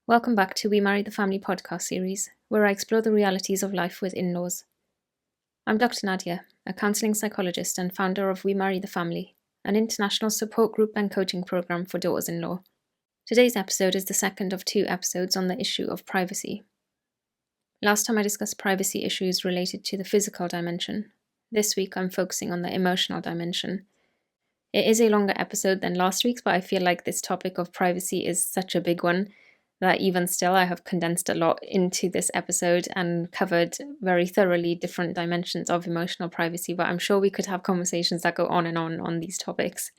Welcome back to We Marry the Family podcast series, where I explore the realities of life with in-laws. I'm Dr. Nadia, a counselling psychologist and founder of We Marry the Family, an international support group and coaching program for daughters-in-law. Today's episode is the second of two episodes on the issue of privacy. Last time I discussed privacy issues related to the physical dimension. This week I'm focusing on the emotional dimension. It is a longer episode than last week's, but I feel like this topic of privacy is such a big one that even still I have condensed a lot into this episode and covered very thoroughly different dimensions of emotional privacy, but I'm sure we could have conversations that go on and on these topics.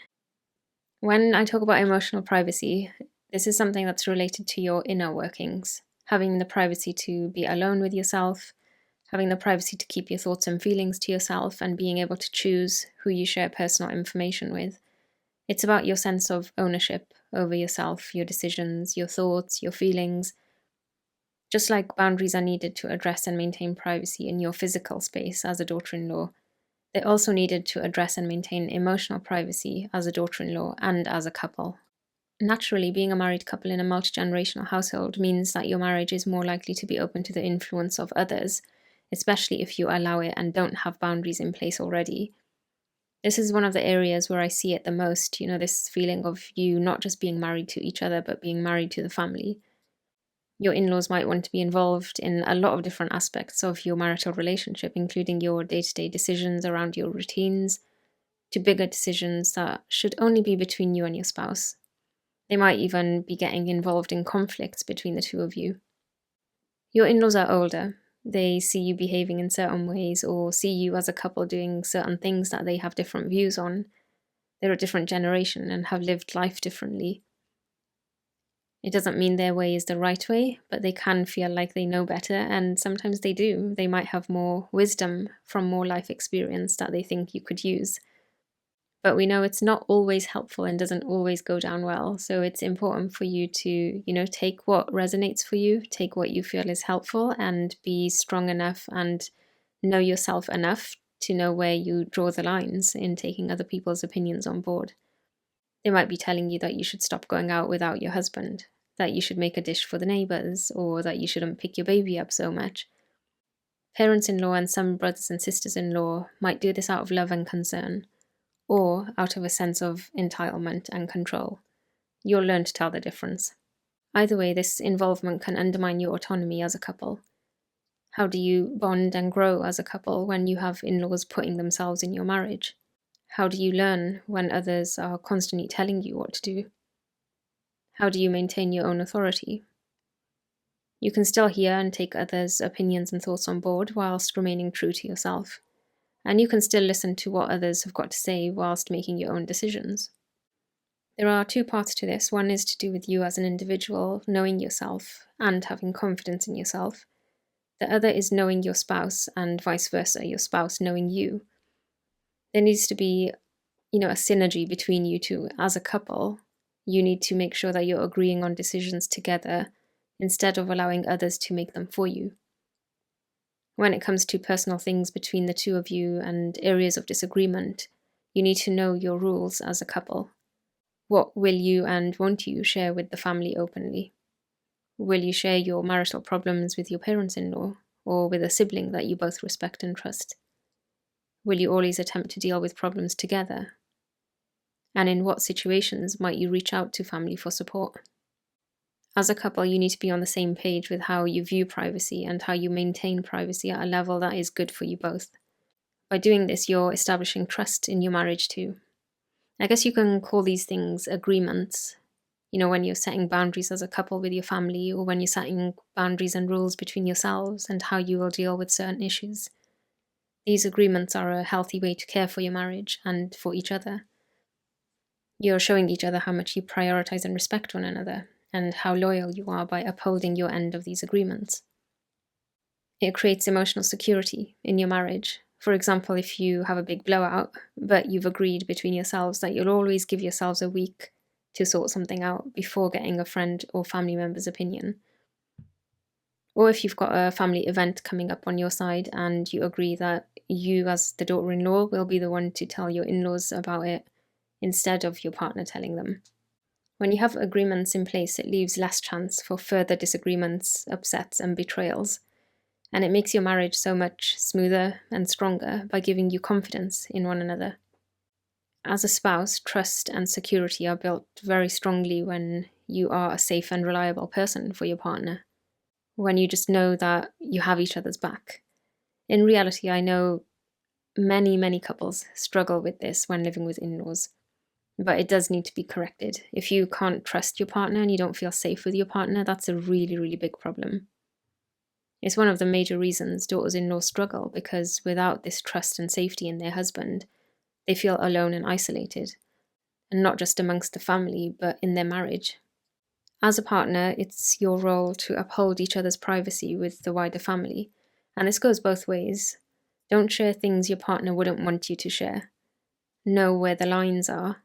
When I talk about emotional privacy, this is something that's related to your inner workings, having the privacy to be alone with yourself, having the privacy to keep your thoughts and feelings to yourself, and being able to choose who you share personal information with. It's about your sense of ownership over yourself, your decisions, your thoughts, your feelings. Just like boundaries are needed to address and maintain privacy in your physical space as a daughter-in-law, they're also needed to address and maintain emotional privacy as a daughter-in-law and as a couple. Naturally, being a married couple in a multi-generational household means that your marriage is more likely to be open to the influence of others, especially if you allow it and don't have boundaries in place already. This is one of the areas where I see it the most, this feeling of you not just being married to each other, but being married to the family. Your in-laws might want to be involved in a lot of different aspects of your marital relationship, including your day-to-day decisions around your routines, to bigger decisions that should only be between you and your spouse. They might even be getting involved in conflicts between the two of you. Your in-laws are older. They see you behaving in certain ways or see you as a couple doing certain things that they have different views on. They're a different generation and have lived life differently. It doesn't mean their way is the right way, but they can feel like they know better, and sometimes they do. They might have more wisdom from more life experience that they think you could use. But we know it's not always helpful and doesn't always go down well. So it's important for you to, take what resonates for you, take what you feel is helpful, and be strong enough and know yourself enough to know where you draw the lines in taking other people's opinions on board. They might be telling you that you should stop going out without your husband, that you should make a dish for the neighbours, or that you shouldn't pick your baby up so much. Parents-in-law and some brothers and sisters-in-law might do this out of love and concern, or out of a sense of entitlement and control. You'll learn to tell the difference. Either way, this involvement can undermine your autonomy as a couple. How do you bond and grow as a couple when you have in-laws putting themselves in your marriage? How do you learn when others are constantly telling you what to do? How do you maintain your own authority? You can still hear and take others' opinions and thoughts on board whilst remaining true to yourself. And you can still listen to what others have got to say whilst making your own decisions. There are two parts to this. One is to do with you as an individual, knowing yourself and having confidence in yourself. The other is knowing your spouse and vice versa, your spouse knowing you. There needs to be, a synergy between you two. As a couple, you need to make sure that you're agreeing on decisions together instead of allowing others to make them for you. When it comes to personal things between the two of you and areas of disagreement, you need to know your rules as a couple. What will you and won't you share with the family openly? Will you share your marital problems with your parents-in-law or with a sibling that you both respect and trust? Will you always attempt to deal with problems together? And in what situations might you reach out to family for support? As a couple, you need to be on the same page with how you view privacy and how you maintain privacy at a level that is good for you both. By doing this, you're establishing trust in your marriage too. I guess you can call these things agreements. When you're setting boundaries as a couple with your family, or when you're setting boundaries and rules between yourselves and how you will deal with certain issues. These agreements are a healthy way to care for your marriage and for each other. You're showing each other how much you prioritize and respect one another, and how loyal you are by upholding your end of these agreements. It creates emotional security in your marriage. For example, if you have a big blowout, but you've agreed between yourselves that you'll always give yourselves a week to sort something out before getting a friend or family member's opinion. Or if you've got a family event coming up on your side and you agree that you as the daughter-in-law will be the one to tell your in-laws about it instead of your partner telling them. When you have agreements in place, it leaves less chance for further disagreements, upsets, and betrayals. And it makes your marriage so much smoother and stronger by giving you confidence in one another. As a spouse, trust and security are built very strongly when you are a safe and reliable person for your partner, when you just know that you have each other's back. In reality, I know many couples struggle with this when living with in-laws, but it does need to be corrected. If you can't trust your partner and you don't feel safe with your partner, that's a really big problem. It's one of the major reasons daughters-in-law struggle, because without this trust and safety in their husband, they feel alone and isolated, and not just amongst the family, but in their marriage. As a partner, it's your role to uphold each other's privacy with the wider family, and this goes both ways. Don't share things your partner wouldn't want you to share. Know where the lines are.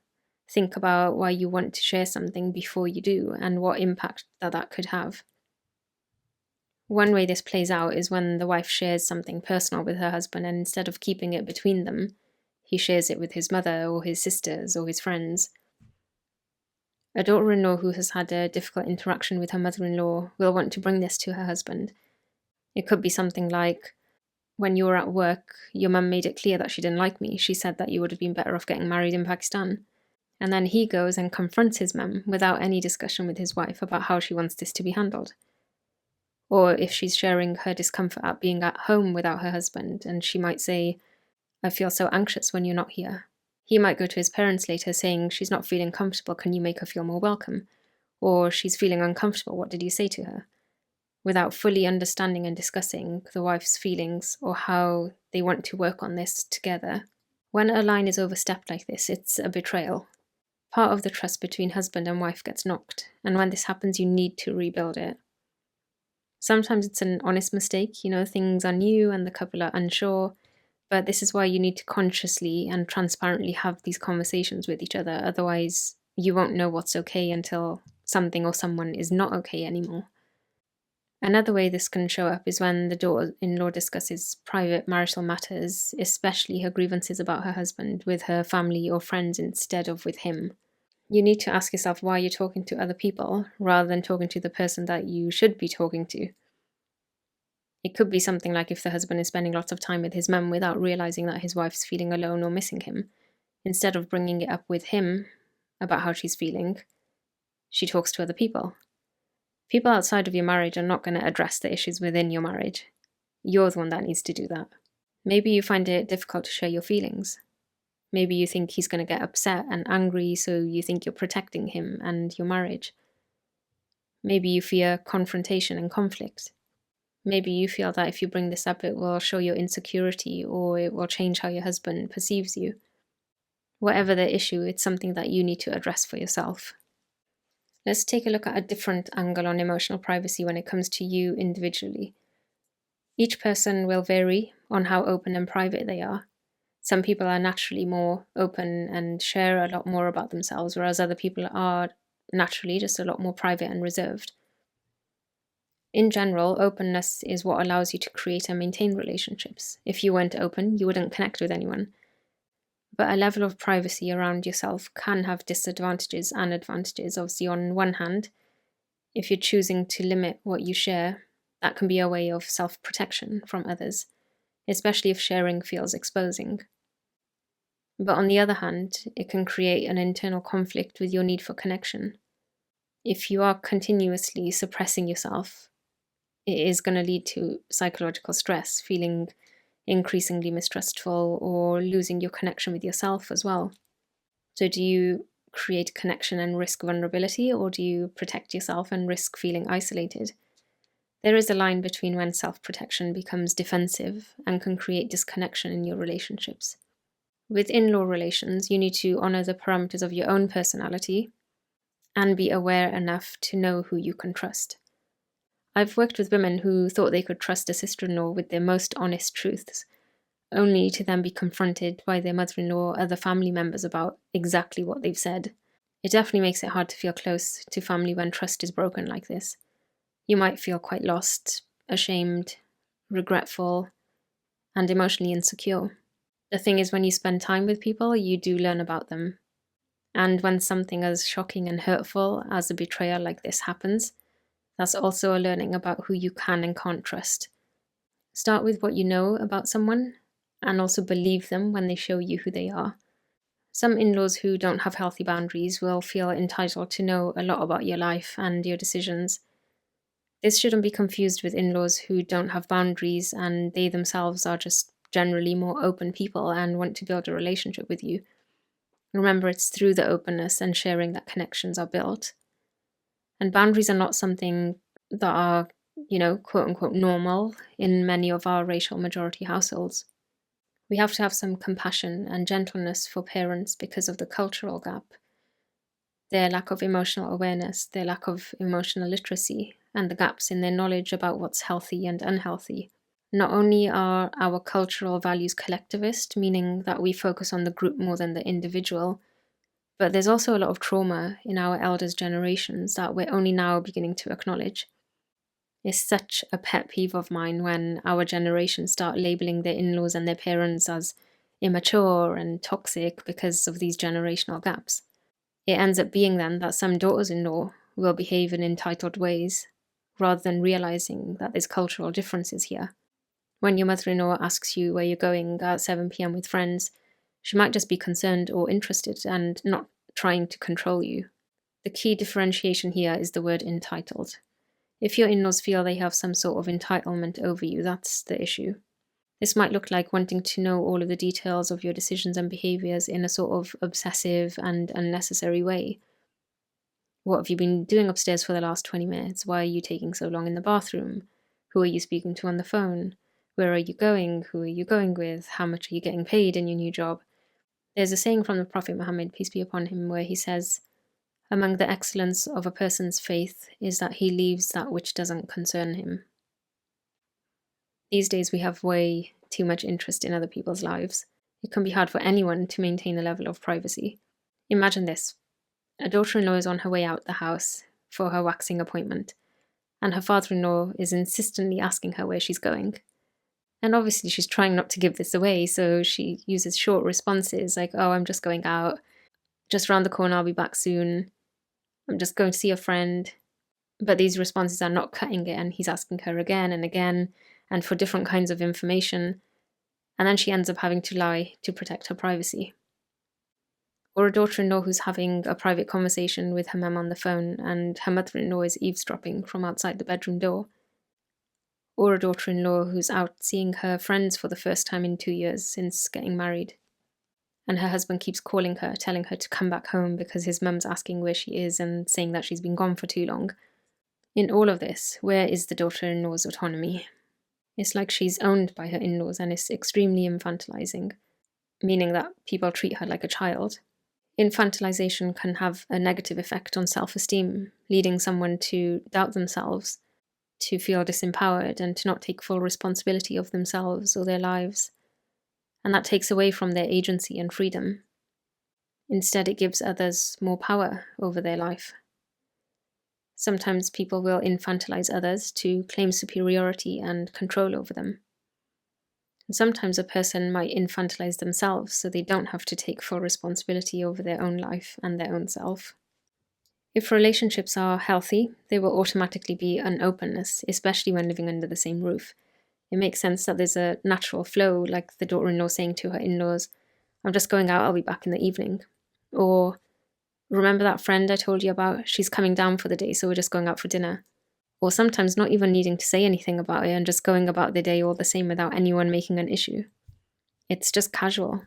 Think about why you want to share something before you do, and what impact that could have. One way this plays out is when the wife shares something personal with her husband, and instead of keeping it between them, he shares it with his mother or his sisters or his friends. A daughter-in-law who has had a difficult interaction with her mother-in-law will want to bring this to her husband. It could be something like, when you were at work, your mum made it clear that she didn't like me. She said that you would have been better off getting married in Pakistan. And then he goes and confronts his mum without any discussion with his wife about how she wants this to be handled. Or if she's sharing her discomfort at being at home without her husband, and she might say, I feel so anxious when you're not here. He might go to his parents later saying, she's not feeling comfortable, can you make her feel more welcome? Or she's feeling uncomfortable, what did you say to her? Without fully understanding and discussing the wife's feelings or how they want to work on this together. When a line is overstepped like this, it's a betrayal. Part of the trust between husband and wife gets knocked, and when this happens, you need to rebuild it. Sometimes it's an honest mistake, things are new and the couple are unsure, but this is why you need to consciously and transparently have these conversations with each other. Otherwise, you won't know what's okay until something or someone is not okay anymore. Another way this can show up is when the daughter-in-law discusses private marital matters, especially her grievances about her husband, with her family or friends instead of with him. You need to ask yourself why you're talking to other people rather than talking to the person that you should be talking to. It could be something like if the husband is spending lots of time with his mum without realizing that his wife's feeling alone or missing him. Instead of bringing it up with him about how she's feeling, she talks to other people. People outside of your marriage are not going to address the issues within your marriage. You're the one that needs to do that. Maybe you find it difficult to share your feelings. Maybe you think he's going to get upset and angry, so you think you're protecting him and your marriage. Maybe you fear confrontation and conflict. Maybe you feel that if you bring this up, it will show your insecurity or it will change how your husband perceives you. Whatever the issue, it's something that you need to address for yourself. Let's take a look at a different angle on emotional privacy when it comes to you individually. Each person will vary on how open and private they are. Some people are naturally more open and share a lot more about themselves, whereas other people are naturally just a lot more private and reserved. In general, openness is what allows you to create and maintain relationships. If you weren't open, you wouldn't connect with anyone. But a level of privacy around yourself can have disadvantages and advantages. Obviously, on one hand, if you're choosing to limit what you share, that can be a way of self-protection from others, especially if sharing feels exposing. But on the other hand, it can create an internal conflict with your need for connection. If you are continuously suppressing yourself, it is going to lead to psychological stress, feeling increasingly mistrustful, or losing your connection with yourself as well. So do you create connection and risk vulnerability, or do you protect yourself and risk feeling isolated? There is a line between when self-protection becomes defensive and can create disconnection in your relationships. With in-law relations, you need to honor the parameters of your own personality and be aware enough to know who you can trust. I've worked with women who thought they could trust a sister-in-law with their most honest truths, only to then be confronted by their mother-in-law or other family members about exactly what they've said. It definitely makes it hard to feel close to family when trust is broken like this. You might feel quite lost, ashamed, regretful, and emotionally insecure. The thing is, when you spend time with people, you do learn about them. And when something as shocking and hurtful as a betrayal like this happens, that's also a learning about who you can and can't trust. Start with what you know about someone and also believe them when they show you who they are. Some in-laws who don't have healthy boundaries will feel entitled to know a lot about your life and your decisions. This shouldn't be confused with in-laws who don't have boundaries and they themselves are just generally more open people and want to build a relationship with you. Remember, it's through the openness and sharing that connections are built. And boundaries are not something that are, quote unquote, normal in many of our racial majority households. We have to have some compassion and gentleness for parents because of the cultural gap, their lack of emotional awareness, their lack of emotional literacy, and the gaps in their knowledge about what's healthy and unhealthy. Not only are our cultural values collectivist, meaning that we focus on the group more than the individual, but there's also a lot of trauma in our elders' generations that we're only now beginning to acknowledge. It's such a pet peeve of mine when our generation start labeling their in-laws and their parents as immature and toxic because of these generational gaps. It ends up being then that some daughters-in-law will behave in entitled ways, rather than realizing that there's cultural differences here. When your mother-in-law asks you where you're going at 7 p.m. with friends, she might just be concerned or interested and not trying to control you. The key differentiation here is the word entitled. If your in-laws feel they have some sort of entitlement over you, that's the issue. This might look like wanting to know all of the details of your decisions and behaviors in a sort of obsessive and unnecessary way. What have you been doing upstairs for the last 20 minutes? Why are you taking so long in the bathroom? Who are you speaking to on the phone? Where are you going? Who are you going with? How much are you getting paid in your new job? There's a saying from the Prophet Muhammad, peace be upon him, where he says, "Among the excellence of a person's faith is that he leaves that which doesn't concern him." These days we have way too much interest in other people's lives. It can be hard for anyone to maintain a level of privacy. Imagine this. A daughter-in-law is on her way out the house for her waxing appointment, and her father-in-law is insistently asking her where she's going. And obviously she's trying not to give this away, so she uses short responses like, "Oh, I'm just going out. Just round the corner, I'll be back soon. I'm just going to see a friend." But these responses are not cutting it, and he's asking her again and again, and for different kinds of information. And then she ends up having to lie to protect her privacy. Or a daughter-in-law who's having a private conversation with her mum on the phone, and her mother-in-law is eavesdropping from outside the bedroom door. Or a daughter-in-law who's out seeing her friends for the first time in 2 years since getting married. And her husband keeps calling her, telling her to come back home because his mum's asking where she is and saying that she's been gone for too long. In all of this, where is the daughter-in-law's autonomy? It's like she's owned by her in-laws and is extremely infantilizing, meaning that people treat her like a child. Infantilization can have a negative effect on self-esteem, leading someone to doubt themselves, to feel disempowered, and to not take full responsibility of themselves or their lives. And that takes away from their agency and freedom. Instead, it gives others more power over their life. Sometimes people will infantilize others to claim superiority and control over them. And sometimes a person might infantilize themselves so they don't have to take full responsibility over their own life and their own self. If relationships are healthy, there will automatically be an openness, especially when living under the same roof. It makes sense that there's a natural flow, like the daughter-in-law saying to her in-laws, "I'm just going out, I'll be back in the evening." Or, "Remember that friend I told you about? She's coming down for the day, so we're just going out for dinner." Or sometimes not even needing to say anything about it and just going about the day all the same without anyone making an issue. It's just casual.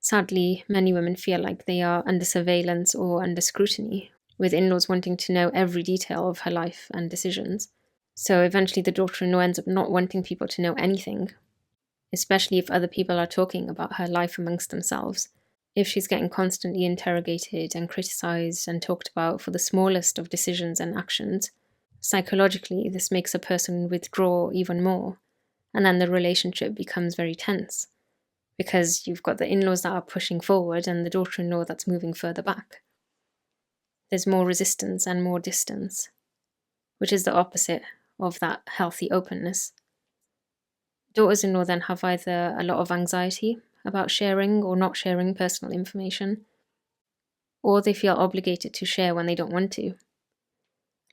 Sadly, many women feel like they are under surveillance or under scrutiny, with in-laws wanting to know every detail of her life and decisions. So eventually the daughter-in-law ends up not wanting people to know anything, especially if other people are talking about her life amongst themselves. If she's getting constantly interrogated and criticized and talked about for the smallest of decisions and actions, psychologically this makes a person withdraw even more, and then the relationship becomes very tense, because you've got the in-laws that are pushing forward and the daughter-in-law that's moving further back. There's more resistance and more distance, which is the opposite of that healthy openness. Daughters-in-law then have either a lot of anxiety about sharing or not sharing personal information. or they feel obligated to share when they don't want to.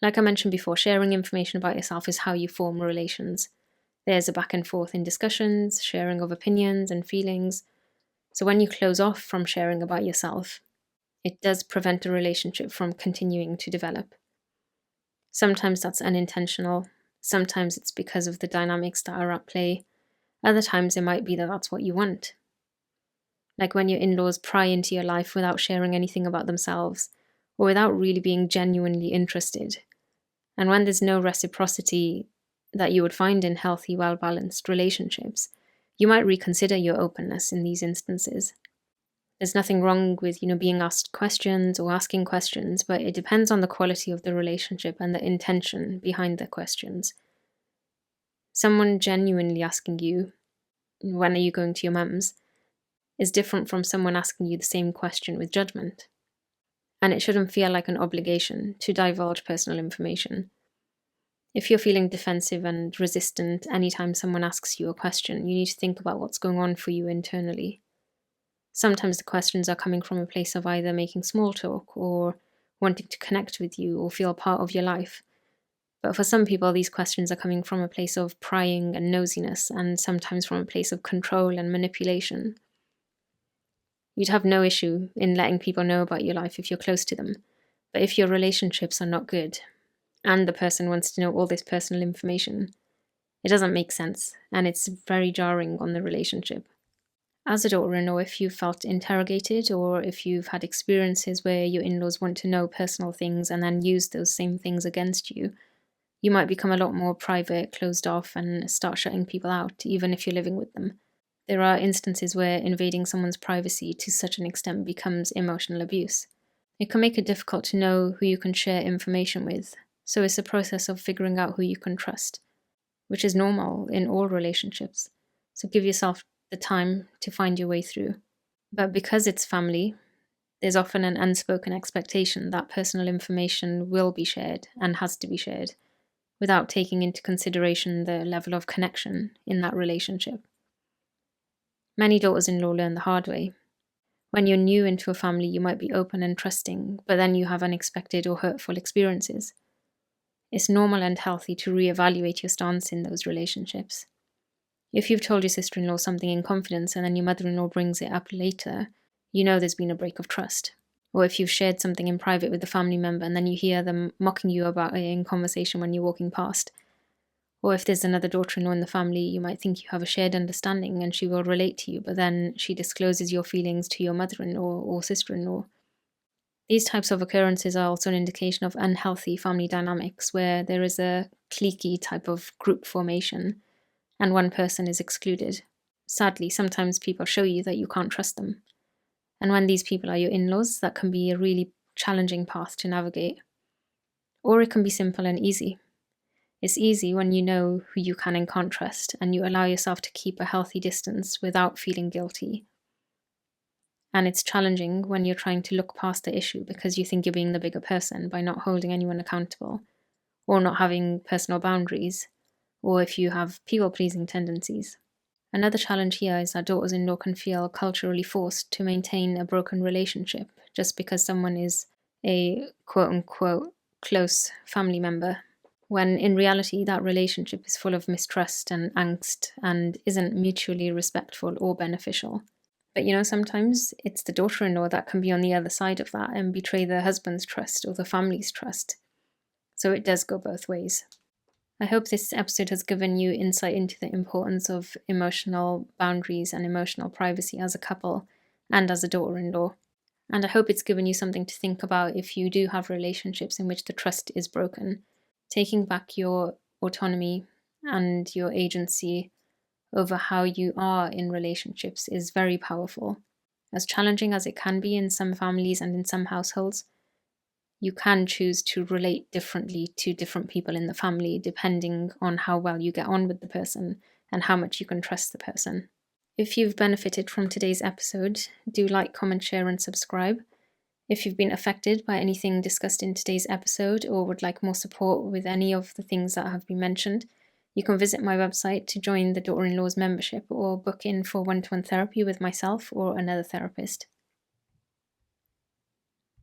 Like I mentioned before, sharing information about yourself is how you form relations. There's a back and forth in discussions, sharing of opinions and feelings. So when you close off from sharing about yourself, it does prevent a relationship from continuing to develop. Sometimes that's unintentional. Sometimes it's because of the dynamics that are at play. Other times it might be that that's what you want. Like when your in-laws pry into your life without sharing anything about themselves, or without really being genuinely interested. And when there's no reciprocity that you would find in healthy, well-balanced relationships, you might reconsider your openness in these instances. There's nothing wrong with, being asked questions or asking questions, but it depends on the quality of the relationship and the intention behind the questions. Someone genuinely asking you, when are you going to your mum's, is different from someone asking you the same question with judgment. And it shouldn't feel like an obligation to divulge personal information. If you're feeling defensive and resistant anytime someone asks you a question, you need to think about what's going on for you internally. Sometimes the questions are coming from a place of either making small talk or wanting to connect with you or feel part of your life. But for some people, these questions are coming from a place of prying and nosiness, and sometimes from a place of control and manipulation. You'd have no issue in letting people know about your life if you're close to them. But if your relationships are not good, and the person wants to know all this personal information, it doesn't make sense, and it's very jarring on the relationship. As a daughter-in-law, if you've felt interrogated, or if you've had experiences where your in-laws want to know personal things and then use those same things against you, you might become a lot more private, closed off, and start shutting people out, even if you're living with them. There are instances where invading someone's privacy to such an extent becomes emotional abuse. It can make it difficult to know who you can share information with, so it's a process of figuring out who you can trust, which is normal in all relationships. So give yourself the time to find your way through. But because it's family, there's often an unspoken expectation that personal information will be shared and has to be shared, without taking into consideration the level of connection in that relationship. Many daughters-in-law learn the hard way. When you're new into a family, you might be open and trusting, but then you have unexpected or hurtful experiences. It's normal and healthy to reevaluate your stance in those relationships. If you've told your sister-in-law something in confidence and then your mother-in-law brings it up later, you know there's been a break of trust. Or if you've shared something in private with a family member and then you hear them mocking you about it in conversation when you're walking past. Or if there's another daughter-in-law in the family, you might think you have a shared understanding and she will relate to you, but then she discloses your feelings to your mother-in-law or sister-in-law. These types of occurrences are also an indication of unhealthy family dynamics where there is a cliquey type of group formation and one person is excluded. Sadly, sometimes people show you that you can't trust them. And when these people are your in-laws, that can be a really challenging path to navigate. Or it can be simple and easy. It's easy when you know who you can and can't trust, and you allow yourself to keep a healthy distance without feeling guilty. And it's challenging when you're trying to look past the issue because you think you're being the bigger person by not holding anyone accountable, or not having personal boundaries, or if you have people-pleasing tendencies. Another challenge here is that daughters-in-law can feel culturally forced to maintain a broken relationship just because someone is a quote-unquote close family member, when in reality that relationship is full of mistrust and angst and isn't mutually respectful or beneficial. But sometimes it's the daughter-in-law that can be on the other side of that and betray the husband's trust or the family's trust. So it does go both ways. I hope this episode has given you insight into the importance of emotional boundaries and emotional privacy as a couple and as a daughter-in-law. And I hope it's given you something to think about if you do have relationships in which the trust is broken. Taking back your autonomy and your agency over how you are in relationships is very powerful. As challenging as it can be in some families and in some households, you can choose to relate differently to different people in the family depending on how well you get on with the person and how much you can trust the person. If you've benefited from today's episode, do like, comment, share, and subscribe. If you've been affected by anything discussed in today's episode or would like more support with any of the things that have been mentioned, you can visit my website to join the Daughter-in-Law's membership or book in for one-to-one therapy with myself or another therapist.